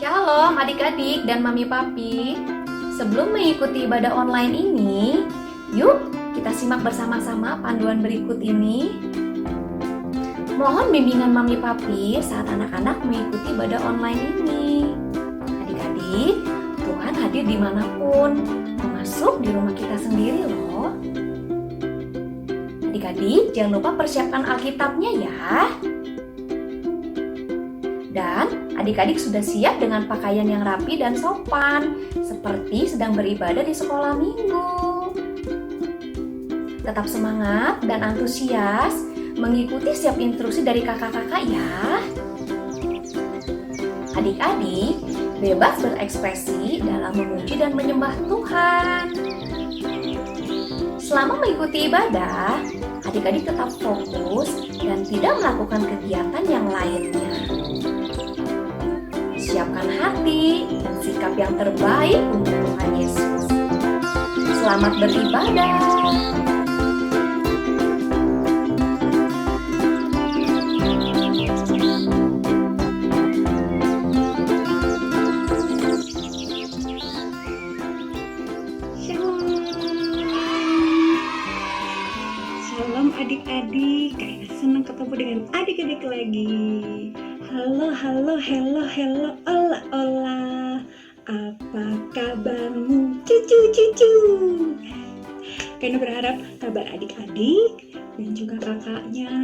Shalom adik-adik dan mami papi. Sebelum mengikuti ibadah online ini, yuk kita simak bersama-sama panduan berikut ini. Mohon bimbingan mami papi saat anak-anak mengikuti ibadah online ini. Adik-adik, Tuhan hadir dimanapun, termasuk di rumah kita sendiri loh. Adik-adik, jangan lupa persiapkan Alkitabnya ya. Dan adik-adik sudah siap dengan pakaian yang rapi dan sopan, seperti sedang beribadah di sekolah minggu. Tetap semangat dan antusias mengikuti setiap instruksi dari kakak-kakak ya. Adik-adik bebas berekspresi dalam memuji dan menyembah Tuhan. Selama mengikuti ibadah, adik-adik tetap fokus dan tidak melakukan kegiatan yang lainnya. Siapkan hati dan sikap yang terbaik untuk Tuhan Yesus. Selamat beribadah. Shalom adik-adik, kayaknya senang ketemu dengan adik-adik lagi. Halo, ola, apa kabarmu cucu-cucu? Kayaknya berharap kabar adik-adik dan juga kakaknya,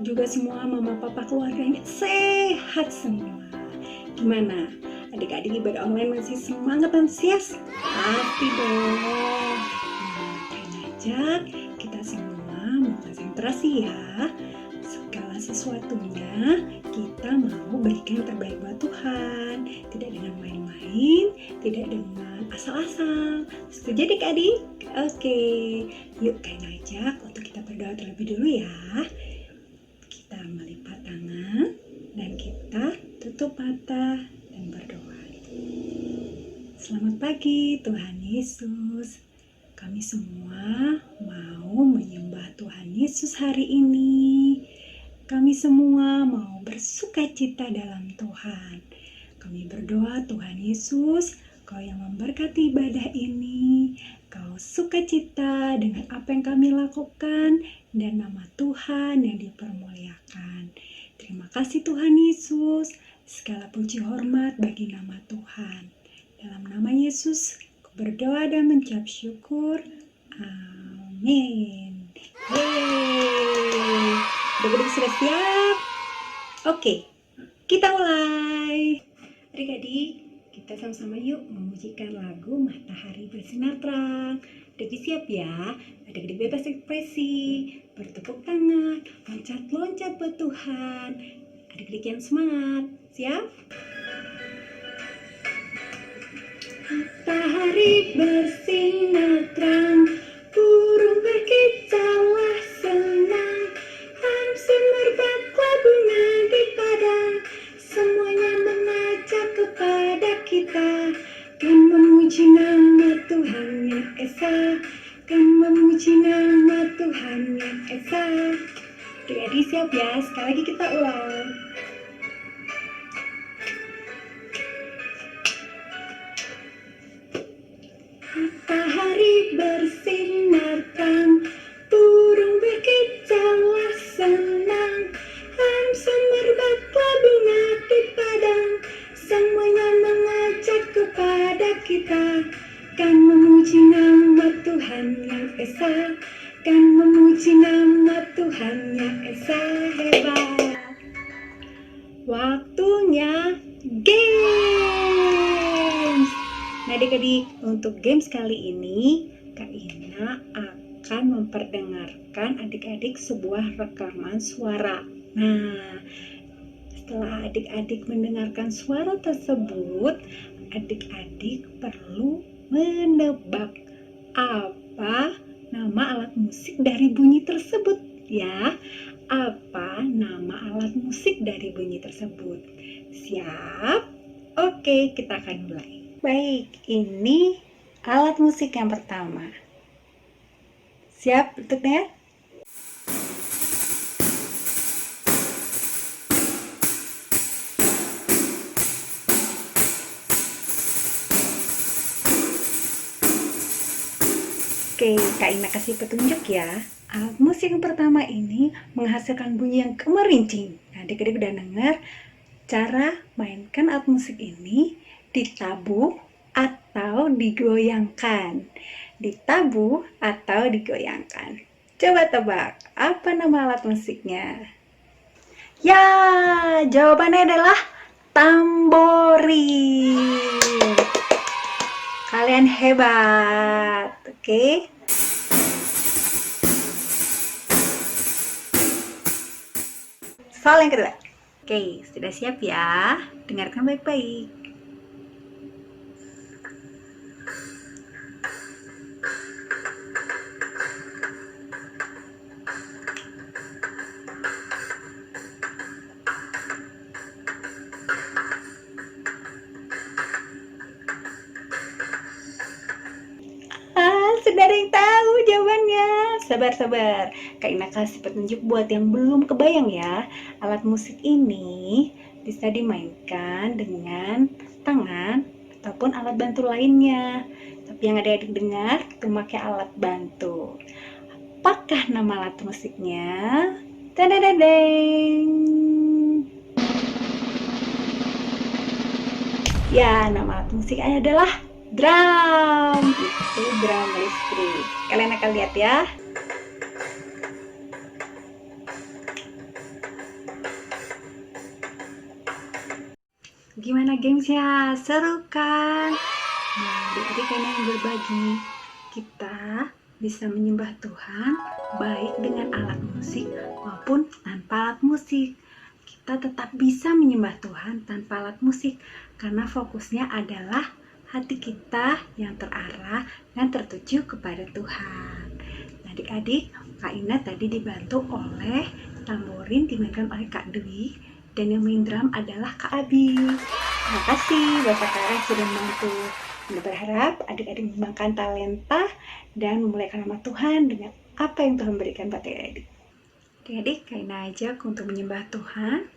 juga semua mama papa keluarganya sehat semua. Gimana? Adik-adik ibadah online masih semangat antusias? Pasti dong. Ajak kita semua konsentrasi ya. Segala sesuatunya kita mau berikan yang terbaik buat Tuhan, tidak dengan main-main, tidak dengan asal-asal. Setuju adik-adik? Oke, yuk kalian ajak untuk kita berdoa terlebih dulu ya. Kita melipat tangan dan kita tutup mata dan berdoa. Selamat pagi Tuhan Yesus. Kami semua mau menyembah Tuhan Yesus hari ini. Kami semua mau bersukacita dalam Tuhan. Kami berdoa Tuhan Yesus, Kau yang memberkati ibadah ini. Kau sukacita dengan apa yang kami lakukan dan nama Tuhan yang dipermuliakan. Terima kasih Tuhan Yesus. Segala puji hormat bagi nama Tuhan. Dalam nama Yesus, berdoa dan mengucap syukur. Amin. Yeay. Adik-adik sudah siap? Oke, kita mulai. Adik-adik, kita sama-sama yuk memujikan lagu Matahari Bersinar Terang. Adik-adik siap ya? Adik-adik bebas ekspresi, bertepuk tangan, loncat-loncat buat Tuhan. Adik-adik yang semangat, siap? Matahari bersinar terang, burung berkicaulah senang, alam semerbaklah bunga di padang, semuanya mengajak kepada kita, kan memuji nama Tuhan yang Esa, kan memuji nama Tuhan yang Esa. Adik-adik siap ya? Sekali lagi kita ulang. Matahari bersinar terang, burung berkicaulah senang, alam semerbaklah bunga di padang, semuanya mengajak kepada kita, kan memuji nama Tuhan yang Esa, kan memuji nama Tuhan yang Esa. Hebat. Waktunya games. Nah adik-adik, untuk games kali ini Kak Ina akan memperdengarkan adik-adik sebuah rekaman suara. Nah, setelah adik-adik mendengarkan suara tersebut, adik-adik perlu menebak apa nama alat musik dari bunyi tersebut ya. Apa nama alat musik dari bunyi tersebut? Siap? Oke, kita akan mulai. Baik, ini alat musik yang pertama. Siap untuk dengar? Oke, Kak Ina kasih petunjuk ya. Alat musik yang pertama ini menghasilkan bunyi yang gemerincing. Nah, adik-adik udah dengar cara mainkan alat musik ini ditabuh atau digoyangkan. Ditabuh atau digoyangkan. Coba tebak, apa nama alat musiknya? Ya, jawabannya adalah tamborin. Kalian hebat, oke? Soal yang kedua. Oke, sudah siap ya? Dengarkan baik-baik. Sudah ada yang tahu jawabannya. Sabar. Kak Ina kasih petunjuk buat yang belum kebayang ya. Alat musik ini bisa dimainkan dengan tangan ataupun alat bantu lainnya. Tapi yang adik-adik dengar itu pakai alat bantu. Apakah nama alat musiknya? Tadadadeng. Ya, nama alat musiknya adalah drum. Itu drum listrik. Kalian akan lihat ya. Gimana gamesnya? Seru kan? Nah, adik-adik kalian yang berbagi, kita bisa menyembah Tuhan baik dengan alat musik maupun tanpa alat musik. Kita tetap bisa menyembah Tuhan tanpa alat musik karena fokusnya adalah hati kita yang terarah dan tertuju kepada Tuhan. Adik-adik, Kak Ina tadi dibantu oleh tamborin dimainkan oleh Kak Dwi dan yang main drum adalah Kak Abi. Terima kasih Bapak Kara sudah membantu. Ina berharap adik-adik mengembangkan talenta dan memuliakan nama Tuhan dengan apa yang Tuhan berikan buat adik-adik. Adik-adik, Kak Ina ajak untuk menyembah Tuhan.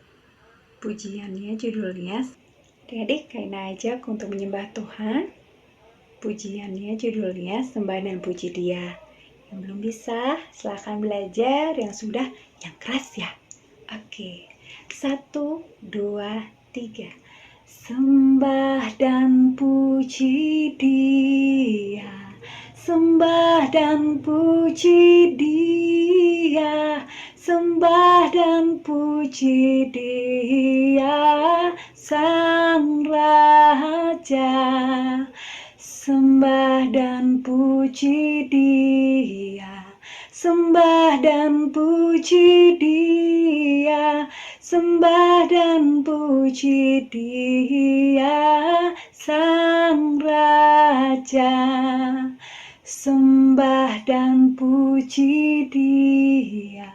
Pujiannya judulnya Adik-adik, Kak Ina ajak untuk menyembah Tuhan. Pujiannya judulnya Sembah dan Puji Dia. Yang belum bisa, silakan belajar. Yang sudah, yang keras ya. Oke, 1, 2, 3. Sembah dan puji Dia. Sembah dan puji Dia. Sembah dan puji Dia, Sang Raja. Sembah dan puji Dia. Sembah dan puji Dia. Sembah dan puji Dia, Sang Raja. Sembah dan puji Dia.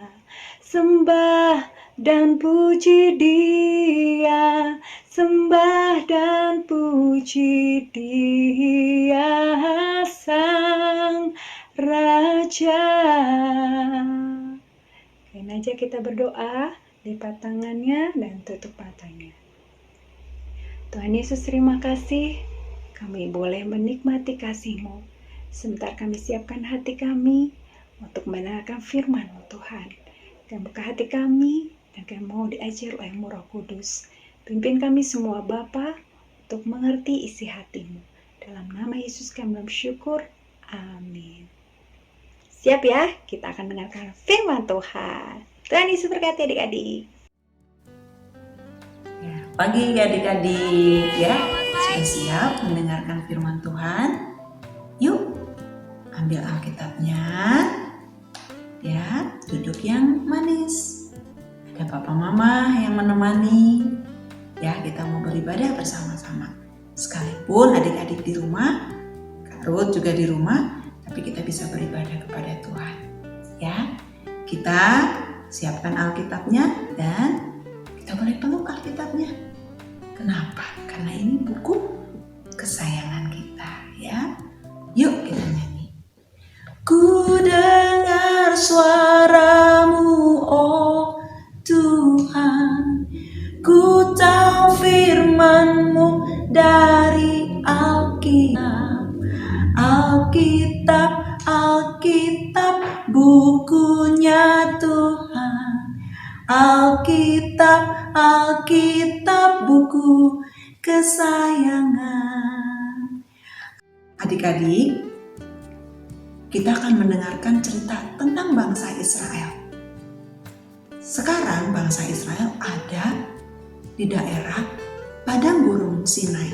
Sembah dan puji Dia. Sembah dan puji Dia, Sang Raja. Kalian aja kita berdoa, lipat tangannya dan tutup matanya. Tuhan Yesus, terima kasih. Kami boleh menikmati kasih-Mu. Sebentar kami siapkan hati kami untuk mendengarkan firman-Mu Tuhan. Dan buka hati kami dan kami mau diajar oleh-Mu Roh Kudus. Pimpin kami semua Bapa untuk mengerti isi hati-Mu. Dalam nama Yesus kami bersyukur. Amin. Siap ya? Kita akan mendengarkan firman Tuhan. Tuhan Yesus berkati adik-adik. Ya, pagi adik-adik ya. Sudah siap mendengarkan firman Tuhan? Yuk, ambil Alkitabnya. Ya, duduk yang manis. Ada papa mama yang menemani. Ya, kita mau beribadah bersama-sama. Sekalipun adik-adik di rumah, Kak Ruth juga di rumah, tapi kita bisa beribadah kepada Tuhan. Ya, kita siapkan Alkitabnya dan kita boleh peluk Alkitabnya. Kenapa? Karena ini buku kesayangan kita, ya. Yuk kita nyanyi. Ku dengar suara-Mu, oh Tuhan. Ku tahu firman-Mu dari Alkitab. Alkitab Alkitab, Alkitab buku kesayangan. Adik-adik, kita akan mendengarkan cerita tentang bangsa Israel. Sekarang bangsa Israel ada di daerah padang gurun Sinai.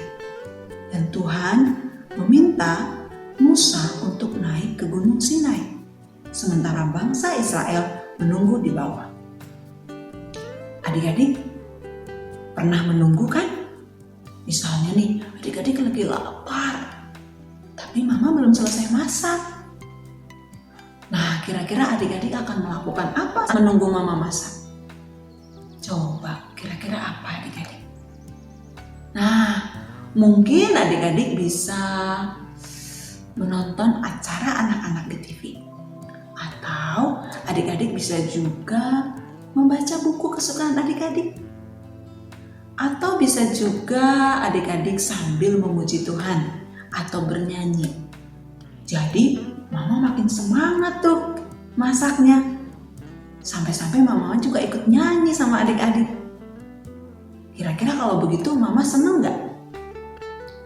Dan Tuhan meminta Musa untuk naik ke gunung Sinai. Sementara bangsa Israel menunggu di bawah. Adik-adik pernah menunggu kan? Misalnya nih, adik-adik lagi lapar, tapi mama belum selesai masak. Nah, kira-kira adik-adik akan melakukan apa menunggu mama masak? Coba, kira-kira apa adik-adik? Nah, mungkin adik-adik bisa menonton acara anak-anak di TV. Atau adik-adik bisa juga membaca buku kesukaan adik-adik. Atau bisa juga adik-adik sambil memuji Tuhan atau bernyanyi. Jadi mama makin semangat tuh masaknya. Sampai-sampai mama juga ikut nyanyi sama adik-adik. Kira-kira kalau begitu mama seneng gak?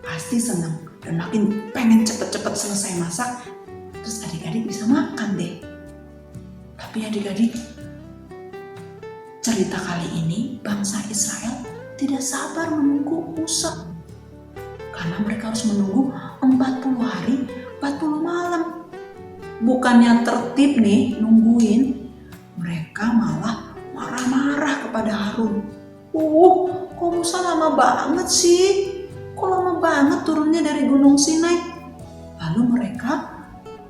Pasti seneng. Dan makin pengen cepet-cepet selesai masak. Terus adik-adik bisa makan deh. Tapi adik-adik, cerita kali ini bangsa Israel tidak sabar menunggu Musa. Karena mereka harus menunggu 40 hari, 40 malam. Bukannya tertib nih nungguin, mereka malah marah-marah kepada Harun. Kok Musa lama banget sih? Kok lama banget turunnya dari gunung Sinai? Lalu mereka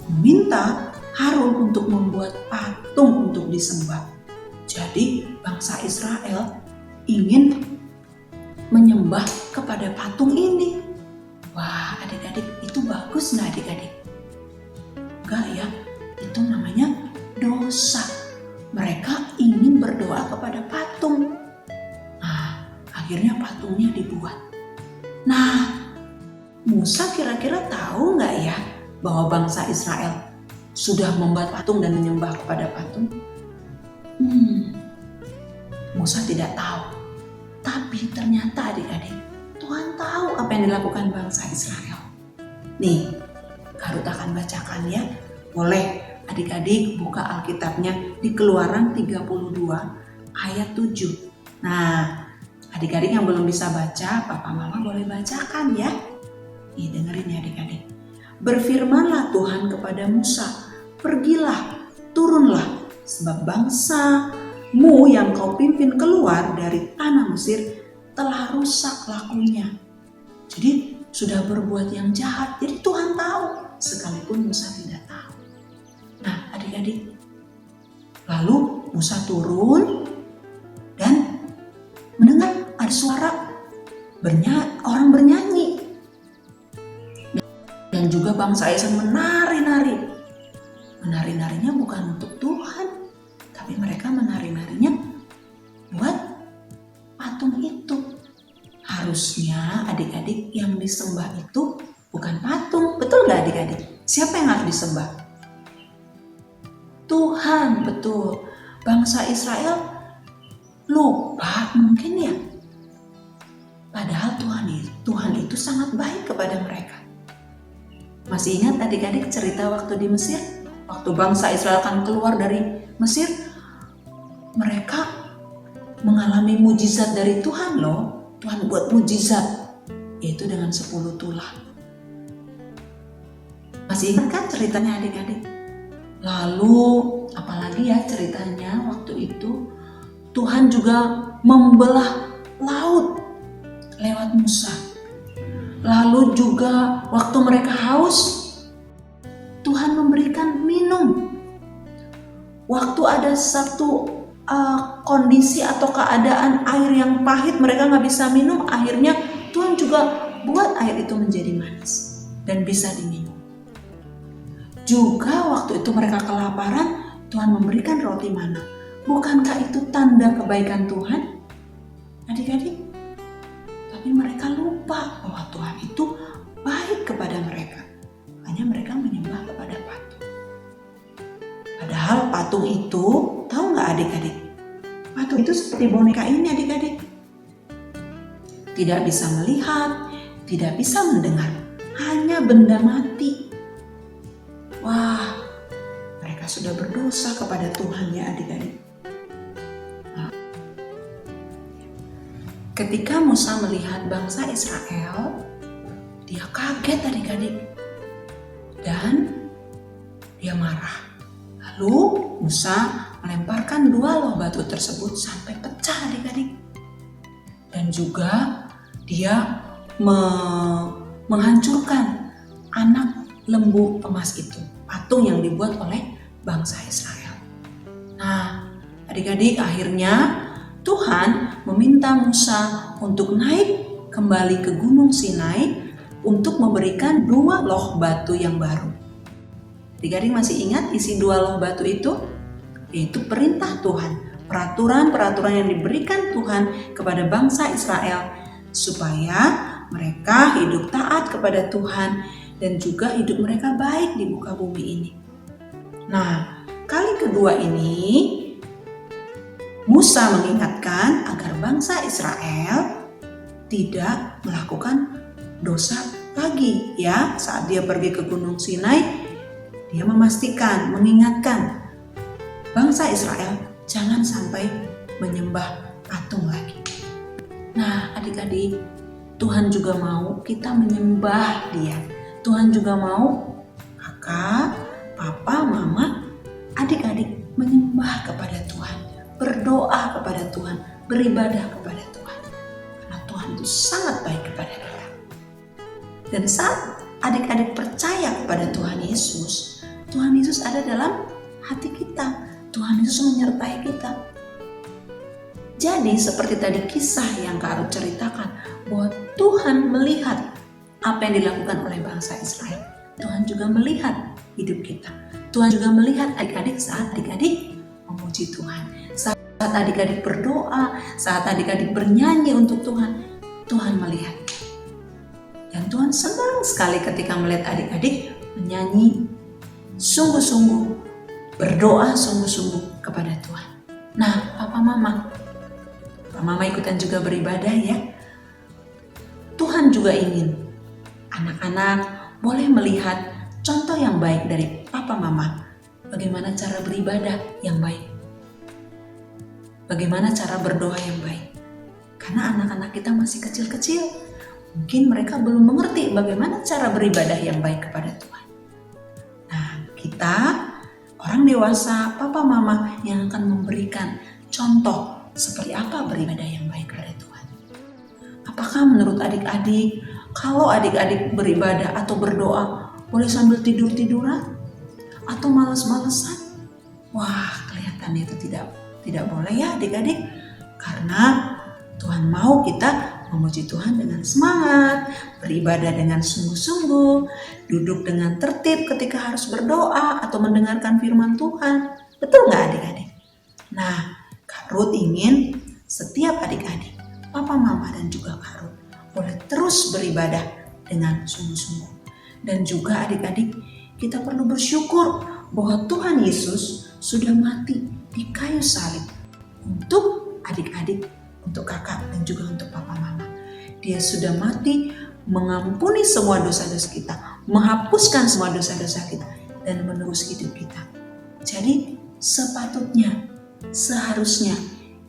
meminta Harun untuk membuat patung untuk disembah. Jadi bangsa Israel ingin menyembah kepada patung ini. Wah, adik-adik, itu bagus nggak adik-adik? Enggak ya, itu namanya dosa. Mereka ingin berdoa kepada patung. Nah, akhirnya patungnya dibuat. Nah, Musa kira-kira tahu nggak ya bahwa bangsa Israel sudah membuat patung dan menyembah kepada patung? Musa tidak tahu. Tapi ternyata adik-adik, Tuhan tahu apa yang dilakukan bangsa Israel. Nih, Garut akan bacakan ya. Boleh adik-adik buka Alkitabnya di Keluaran 32 ayat 7. Nah, adik-adik yang belum bisa baca, papa mama boleh bacakan ya. Nih, dengerin ya adik-adik. Berfirmanlah Tuhan kepada Musa, pergilah, turunlah, sebab bangsamu yang kau pimpin keluar dari tanah Mesir telah rusak lakunya. Jadi sudah berbuat yang jahat. Jadi Tuhan tahu, sekalipun Musa tidak tahu. Nah adik-adik, lalu Musa turun dan mendengar ada suara orang bernyanyi. Dan juga bangsa Israel menari-nari. Menari-narinya bukan untuk Tuhan, tapi mereka menari-narinya buat patung itu. Harusnya adik-adik yang disembah itu bukan patung, betul gak adik-adik? Siapa yang harus disembah? Tuhan, betul. Bangsa Israel lupa mungkin ya. Padahal Tuhan itu sangat baik kepada mereka. Masih ingat adik-adik cerita waktu di Mesir? Waktu bangsa Israel akan keluar dari Mesir, mereka mengalami mujizat dari Tuhan loh. Tuhan buat mujizat, yaitu dengan 10 tulah. Masih ingat kan ceritanya adik-adik? Lalu apalagi ya ceritanya waktu itu, Tuhan juga membelah laut lewat Musa. Lalu juga waktu mereka haus, Tuhan memberikan minum. Waktu ada satu kondisi atau keadaan air yang pahit, mereka nggak bisa minum, akhirnya Tuhan juga buat air itu menjadi manis dan bisa diminum. Juga waktu itu mereka kelaparan, Tuhan memberikan roti mana. Bukankah itu tanda kebaikan Tuhan? Adik-adik, tapi mereka lupa bahwa Tuhan itu baik kepada mereka. Hanya mereka menyembah kepada patung. Padahal patung itu, tahu nggak adik-adik? Patung seperti boneka ini adik-adik. Tidak bisa melihat, tidak bisa mendengar, hanya benda mati. Wah, mereka sudah berdosa kepada Tuhan ya adik-adik. Nah, ketika Musa melihat bangsa Israel, dia kaget adik-adik. Dan dia marah. Lalu Musa melemparkan 2 loh batu tersebut sampai pecah adik-adik. Dan juga dia menghancurkan anak lembu emas itu, patung yang dibuat oleh bangsa Israel. Nah, adik-adik, akhirnya Tuhan meminta Musa untuk naik kembali ke Gunung Sinai untuk memberikan 2 loh batu yang baru. Adik-adik masih ingat isi 2 loh batu itu? Yaitu perintah Tuhan, peraturan-peraturan yang diberikan Tuhan kepada bangsa Israel supaya mereka hidup taat kepada Tuhan dan juga hidup mereka baik di muka bumi ini. Nah, kali kedua ini Musa mengingatkan agar bangsa Israel tidak melakukan dosa lagi ya. Saat dia pergi ke Gunung Sinai, dia memastikan, mengingatkan bangsa Israel jangan sampai menyembah patung lagi. Nah, adik-adik, Tuhan juga mau kita menyembah Dia. Tuhan juga mau kakak, papa, mama, adik-adik menyembah kepada Tuhan, berdoa kepada Tuhan, beribadah kepada Tuhan. Karena Tuhan itu sangat baik kepada kita. Dan saat adik-adik percaya kepada Tuhan Yesus ada dalam hati kita. Tuhan Yesus menyertai kita. Jadi seperti tadi kisah yang Kak Ruth ceritakan, bahwa Tuhan melihat apa yang dilakukan oleh bangsa Israel. Tuhan juga melihat hidup kita. Tuhan juga melihat adik-adik saat adik-adik memuji Tuhan. Saat adik-adik berdoa, saat adik-adik bernyanyi untuk Tuhan, Tuhan melihat. Dan Tuhan senang sekali ketika melihat adik-adik menyanyi sungguh-sungguh, berdoa sungguh-sungguh kepada Tuhan. Nah, Papa Mama ikutan juga beribadah ya. Tuhan juga ingin anak-anak boleh melihat contoh yang baik dari Papa Mama. Bagaimana cara beribadah yang baik. Bagaimana cara berdoa yang baik. Karena anak-anak kita masih kecil-kecil. Mungkin mereka belum mengerti bagaimana cara beribadah yang baik kepada Tuhan. Nah, kita orang dewasa, papa mama yang akan memberikan contoh seperti apa beribadah yang baik kepada Tuhan. Apakah menurut adik-adik, kalau adik-adik beribadah atau berdoa boleh sambil tidur-tiduran atau malas-malesan? Wah, kelihatannya itu tidak boleh ya adik-adik. Karena Tuhan mau kita memuji Tuhan dengan semangat, beribadah dengan sungguh-sungguh, duduk dengan tertib ketika harus berdoa atau mendengarkan firman Tuhan. Betul nggak adik-adik? Nah, Kak Ruth ingin setiap adik-adik, papa mama dan juga Kak Ruth boleh terus beribadah dengan sungguh-sungguh. Dan juga adik-adik, kita perlu bersyukur bahwa Tuhan Yesus sudah mati di kayu salib untuk adik-adik, untuk kakak dan juga untuk papa mama. Dia sudah mati mengampuni semua dosa-dosa kita, menghapuskan semua dosa-dosa kita dan menebus hidup kita. Jadi sepatutnya, seharusnya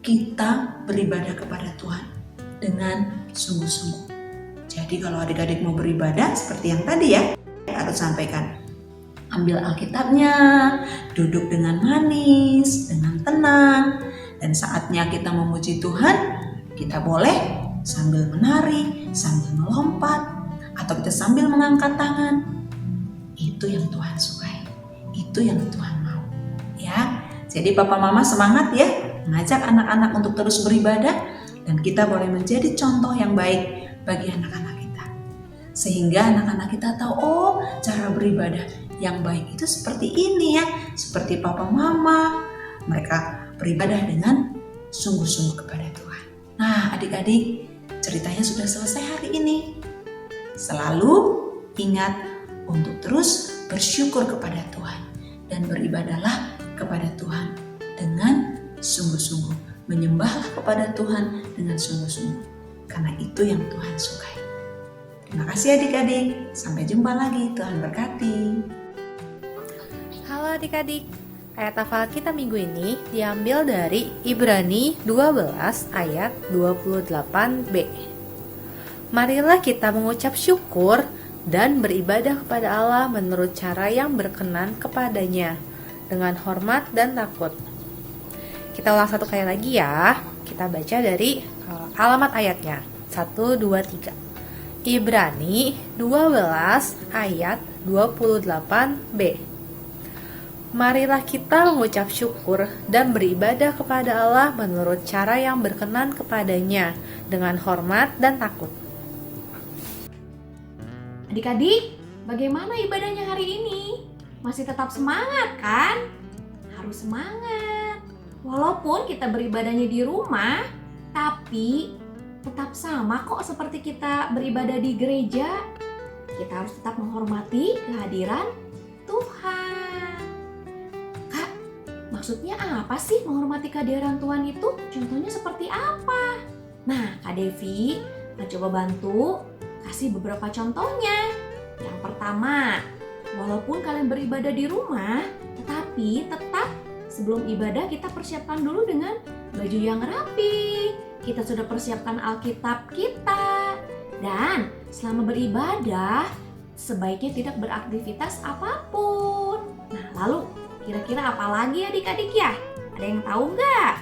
kita beribadah kepada Tuhan dengan sungguh-sungguh. Jadi kalau adik-adik mau beribadah seperti yang tadi ya, harus sampaikan. Ambil Alkitabnya, duduk dengan manis, dengan tenang. Dan saatnya kita memuji Tuhan, kita boleh sambil menari, sambil melompat, atau kita sambil mengangkat tangan. Itu yang Tuhan sukai, itu yang Tuhan mau. Ya, jadi papa mama semangat ya, mengajak anak-anak untuk terus beribadah, dan kita boleh menjadi contoh yang baik bagi anak-anak kita. Sehingga anak-anak kita tahu, oh cara beribadah yang baik itu seperti ini ya, seperti papa mama, mereka beribadah dengan sungguh-sungguh kepada Tuhan. Nah adik-adik, ceritanya sudah selesai hari ini. Selalu ingat untuk terus bersyukur kepada Tuhan dan beribadahlah kepada Tuhan dengan sungguh-sungguh. Menyembahlah kepada Tuhan dengan sungguh-sungguh, karena itu yang Tuhan sukai. Terima kasih adik-adik, sampai jumpa lagi, Tuhan berkati. Halo adik-adik, ayat hafal kita minggu ini diambil dari Ibrani 12 ayat 28b. Marilah kita mengucap syukur dan beribadah kepada Allah menurut cara yang berkenan kepadanya, dengan hormat dan takut. Kita ulang satu kali lagi ya. Kita baca dari alamat ayatnya. 1, 2, 3. Ibrani 12 ayat 28b. Marilah kita mengucap syukur dan beribadah kepada Allah menurut cara yang berkenan kepadanya, dengan hormat dan takut. Adik-adik, bagaimana ibadahnya hari ini? Masih tetap semangat kan? Harus semangat. Walaupun kita beribadahnya di rumah, tapi tetap sama kok seperti kita beribadah di gereja. Kita harus tetap menghormati kehadiran Tuhan. Kak, maksudnya apa sih menghormati kehadiran Tuhan itu? Contohnya seperti apa? Nah, Kak Devi akan coba bantu kasih beberapa contohnya. Yang pertama, walaupun kalian beribadah di rumah, tetapi tetap sebelum ibadah kita persiapkan dulu dengan baju yang rapi. Kita sudah persiapkan Alkitab kita. Dan selama beribadah, sebaiknya tidak beraktivitas apapun. Nah, lalu kira-kira apa lagi adik-adik ya? Ada yang tahu nggak?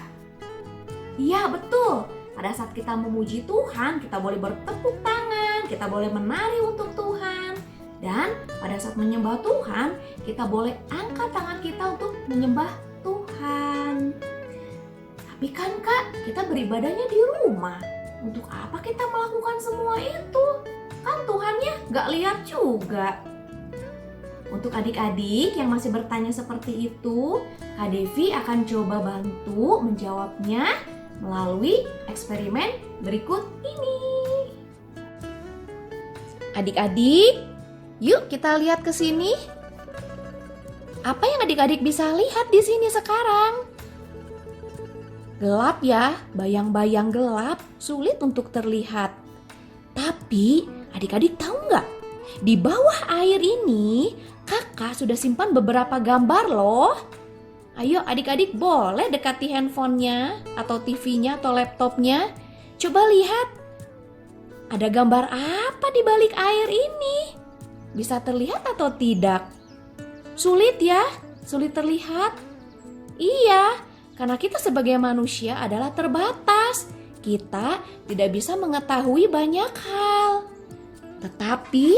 Iya, betul. Pada saat kita memuji Tuhan, kita boleh bertepuk tangan, kita boleh menari untuk Tuhan. Dan pada saat menyembah Tuhan, kita boleh angkat tangan kita untuk menyembah Tuhan. Tapi kan Kak, kita beribadahnya di rumah. Untuk apa kita melakukan semua itu? Kan Tuhannya gak lihat juga. Untuk adik-adik yang masih bertanya seperti itu, Kak Devi akan coba bantu menjawabnya melalui eksperimen berikut ini. Adik-adik, yuk kita lihat ke sini. Apa yang adik-adik bisa lihat di sini sekarang? Gelap ya, bayang-bayang gelap, sulit untuk terlihat. Tapi adik-adik tahu nggak? Di bawah air ini, kakak sudah simpan beberapa gambar loh. Ayo adik-adik boleh dekati handphonenya atau TV-nya atau laptopnya. Coba lihat, ada gambar apa di balik air ini? Bisa terlihat atau tidak? Sulit ya, sulit terlihat. Iya, karena kita sebagai manusia adalah terbatas. Kita tidak bisa mengetahui banyak hal. Tetapi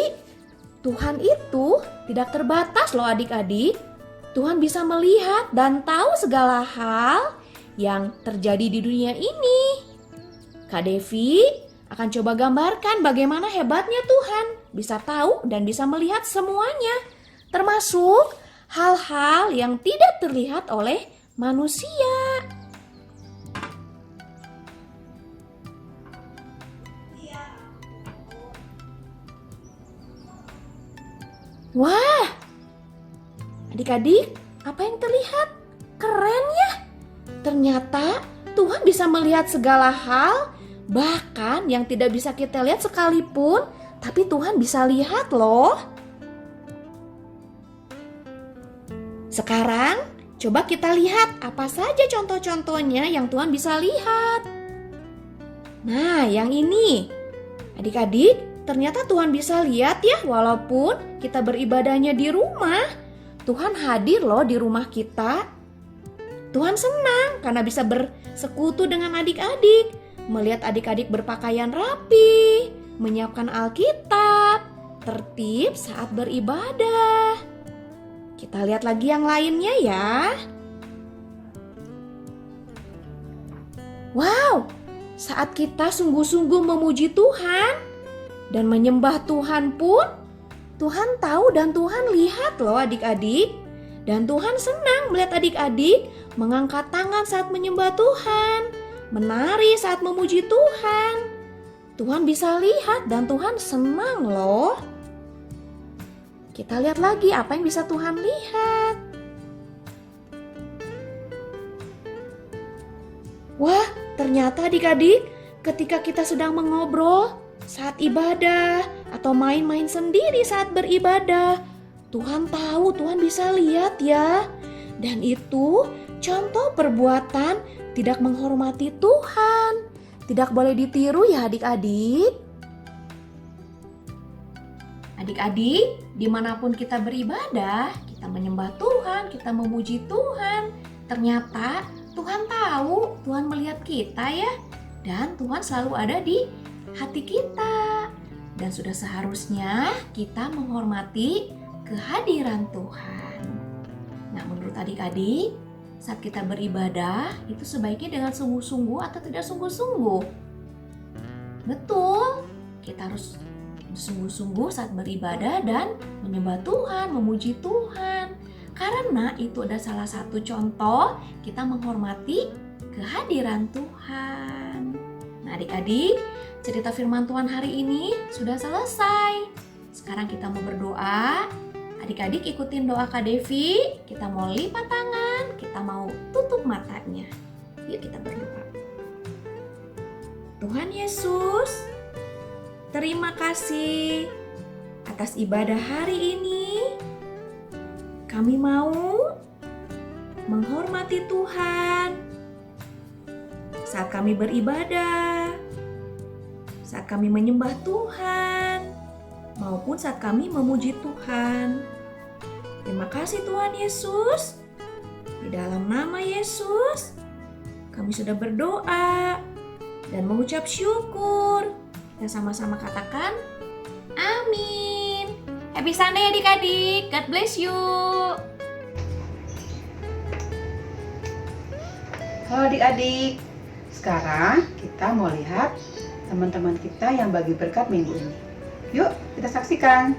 Tuhan itu tidak terbatas loh adik-adik. Tuhan bisa melihat dan tahu segala hal yang terjadi di dunia ini. Kak Devi akan coba gambarkan bagaimana hebatnya Tuhan bisa tahu dan bisa melihat semuanya, termasuk hal-hal yang tidak terlihat oleh manusia. Wah, adik-adik, apa yang terlihat? Keren ya. Ternyata Tuhan bisa melihat segala hal, bahkan yang tidak bisa kita lihat sekalipun, tapi Tuhan bisa lihat loh. Sekarang coba kita lihat apa saja contoh-contohnya yang Tuhan bisa lihat. Nah, yang ini. Adik-adik, ternyata Tuhan bisa lihat ya walaupun kita beribadahnya di rumah. Tuhan hadir loh di rumah kita. Tuhan senang karena bisa bersekutu dengan adik-adik, melihat adik-adik berpakaian rapi, menyiapkan Alkitab, tertib saat beribadah. Kita lihat lagi yang lainnya ya. Wow, saat kita sungguh-sungguh memuji Tuhan dan menyembah Tuhan pun, Tuhan tahu dan Tuhan lihat loh adik-adik. Dan Tuhan senang melihat adik-adik mengangkat tangan saat menyembah Tuhan, menari saat memuji Tuhan. Tuhan bisa lihat dan Tuhan senang loh. Kita lihat lagi apa yang bisa Tuhan lihat. Wah, adik-adik, ketika kita sedang mengobrol saat ibadah atau main-main sendiri saat beribadah, Tuhan tahu, Tuhan bisa lihat ya. Dan itu contoh perbuatan tidak menghormati Tuhan. Tidak boleh ditiru ya adik-adik. Adik-adik, dimanapun kita beribadah, kita menyembah Tuhan, kita memuji Tuhan. Ternyata Tuhan tahu, Tuhan melihat kita ya. Dan Tuhan selalu ada di hati kita. Dan sudah seharusnya kita menghormati kehadiran Tuhan. Nah, menurut adik-adik, saat kita beribadah, itu sebaiknya dengan sungguh-sungguh atau tidak sungguh-sungguh? Betul, kita harus sungguh-sungguh saat beribadah dan menyembah Tuhan, memuji Tuhan. Karena itu ada salah satu contoh kita menghormati kehadiran Tuhan. Nah, adik-adik, cerita firman Tuhan hari ini sudah selesai. Sekarang kita mau berdoa. Adik-adik ikutin doa Kak Devi. Kita mau lipat tangan, kita mau tutup matanya. Yuk kita berdoa. Tuhan Yesus, terima kasih atas ibadah hari ini. Kami mau menghormati Tuhan saat kami beribadah, saat kami menyembah Tuhan, maupun saat kami memuji Tuhan. Terima kasih Tuhan Yesus. Di dalam nama Yesus, kami sudah berdoa dan mengucap syukur. Kita sama-sama katakan, amin. Happy Sunday adik-adik. God bless you. Halo adik-adik, sekarang kita mau lihat teman-teman kita yang bagi berkat minggu ini. Yuk kita saksikan.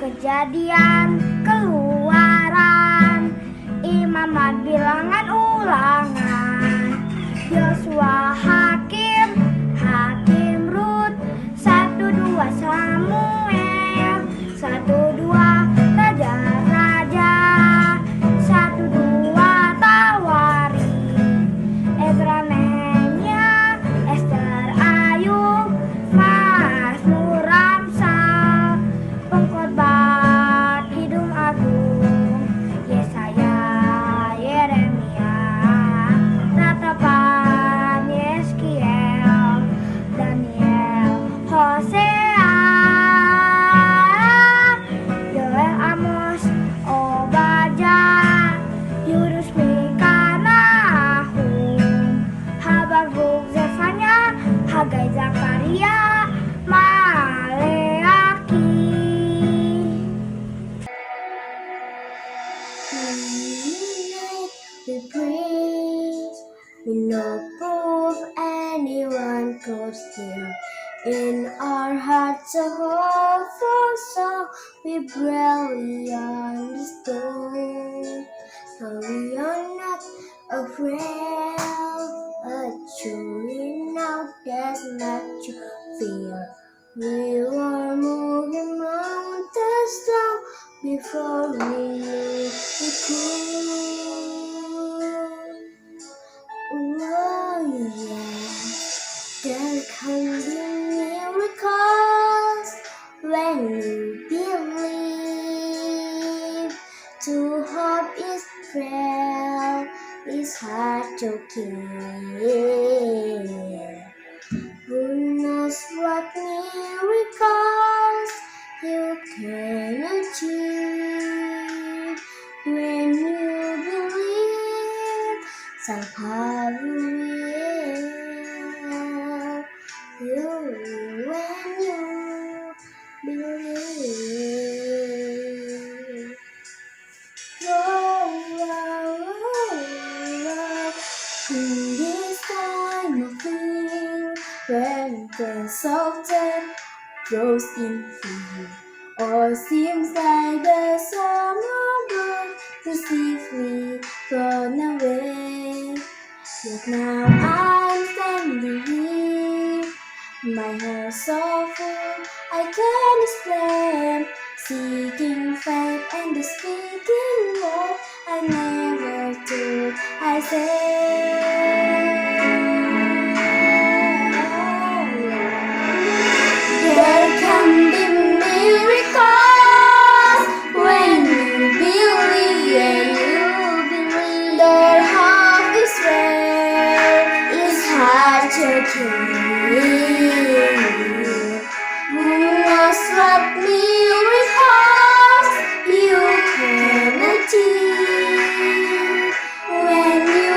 Kejadian Keluaran, Imamat bilangan ulangan, Yosua Hakim, Hakim Rut, 1-2 Samuel, 1-2 Raja-Raja, 1-2 Tawarik, Ezra Nehemia, Ester Ayub, Mazmur Amsal, Pengkhotbah Kidung Agung, Yesaya, Yeremia, Ratapan, Yeskiel, Daniel, Hosea, Yoel, Amos, Obadya, Yunus, Mika, Nahum, Habakuk, Zefanya, Hagai, Zakaria, Maleaki. We praise, we no proof anyone could steal. In our hearts a hopeful soul, we bravely understood. So we are not afraid, but truly now there's much to fear. We were moving mountains down before we knew we could. Oh yeah, there can be miracles when you believe. To hope is frail, it's hard to keep. Who knows what miracles you can achieve when you believe somehow you will. You when you believe. In this time of fear, when the sultan grows in fear, or seems like the summer bird to safely flown away. Yet now I'm standing here, my heart so full I can't explain, seeking faith and the speaking word I never took. I say there can be miracles when you believe. The heart is rare, it's hard to keep. Who knows what miracles you can achieve when you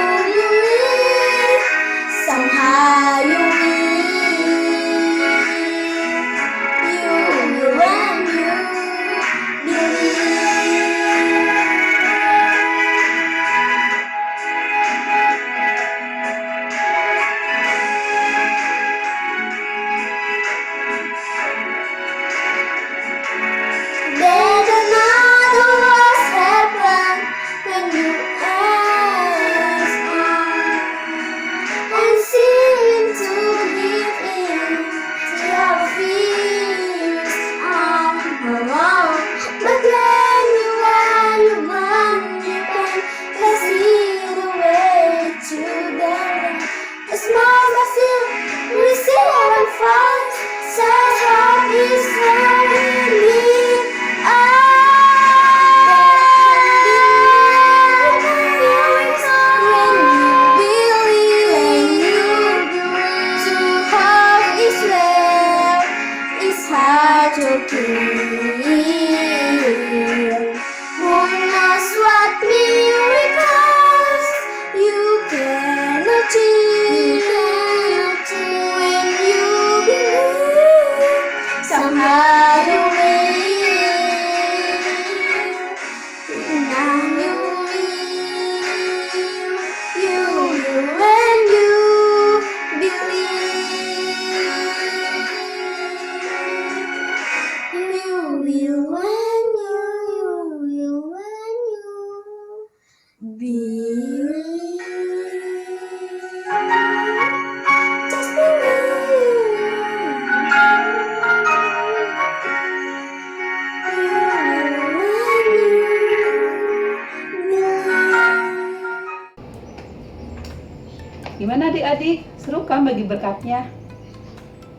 Gimana adik-adik? Seru kan bagi berkatnya?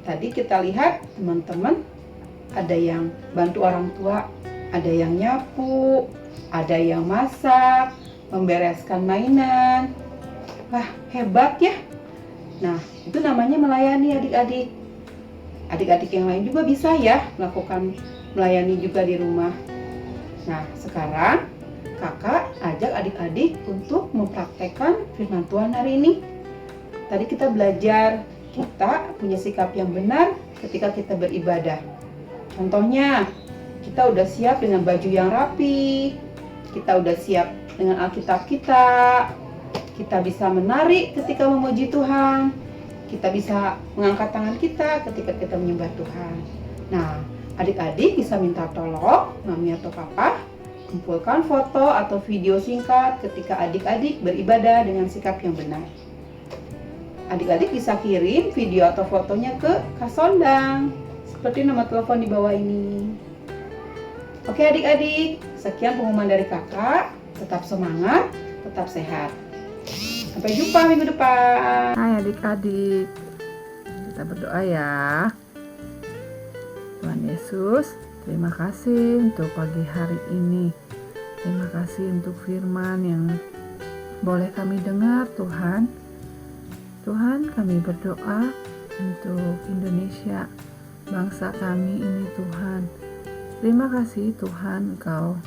Tadi kita lihat teman-teman ada yang bantu orang tua, ada yang nyapu, ada yang masak, membereskan mainan. Wah, hebat ya. Nah, itu namanya melayani adik-adik. Adik-adik yang lain juga bisa ya melakukan melayani juga di rumah. Nah, sekarang kakak ajak adik-adik untuk mempraktekkan firman Tuhan hari ini. Tadi kita belajar kita punya sikap yang benar ketika kita beribadah. Contohnya, kita udah siap dengan baju yang rapi, kita udah siap dengan Alkitab kita bisa menari ketika memuji Tuhan, kita bisa mengangkat tangan kita ketika kita menyembah Tuhan. Nah, adik-adik bisa minta tolong mami atau papa kumpulkan foto atau video singkat ketika adik-adik beribadah dengan sikap yang benar. Adik-adik bisa kirim video atau fotonya ke Kak Sondang seperti nomor telepon di bawah ini. Oke adik-adik, sekian pengumuman dari kakak. Tetap semangat, tetap sehat. Sampai jumpa minggu depan. Hai adik-adik, kita berdoa ya. Tuhan Yesus, terima kasih untuk pagi hari ini. Terima kasih untuk firman yang boleh kami dengar Tuhan. Tuhan, kami berdoa untuk Indonesia, bangsa kami ini Tuhan. Terima kasih Tuhan, Engkau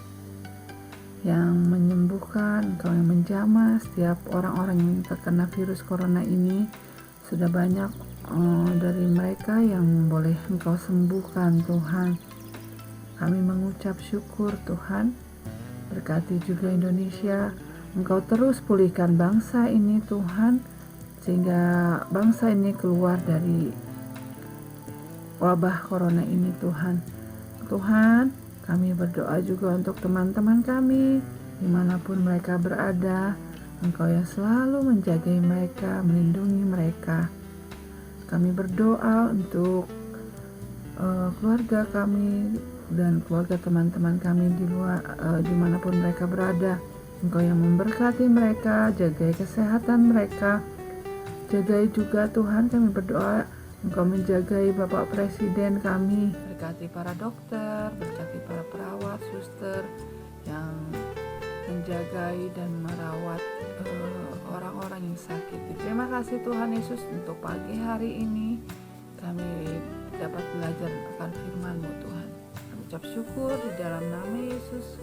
yang menyembuhkan, Engkau yang menjamah setiap orang-orang yang terkena virus corona ini. Sudah banyak dari mereka yang boleh Engkau sembuhkan Tuhan. Kami mengucap syukur Tuhan. Berkati juga Indonesia. Engkau terus pulihkan bangsa ini Tuhan, sehingga bangsa ini keluar dari wabah corona ini Tuhan. Tuhan, kami berdoa juga untuk teman-teman kami dimanapun mereka berada. Engkau yang selalu menjagai mereka, melindungi mereka. Kami berdoa untuk keluarga kami dan keluarga teman-teman kami di luar, dimanapun mereka berada. Engkau yang memberkati mereka, jagai kesehatan mereka. Jagai juga Tuhan, kami berdoa Engkau menjagai Bapak Presiden kami. Berkati para dokter, berkati para perawat, suster yang menjagai dan merawat orang-orang yang sakit. Terima kasih Tuhan Yesus untuk pagi hari ini kami dapat belajar akan firman-Mu Tuhan. Kami ucap syukur di dalam nama Yesus.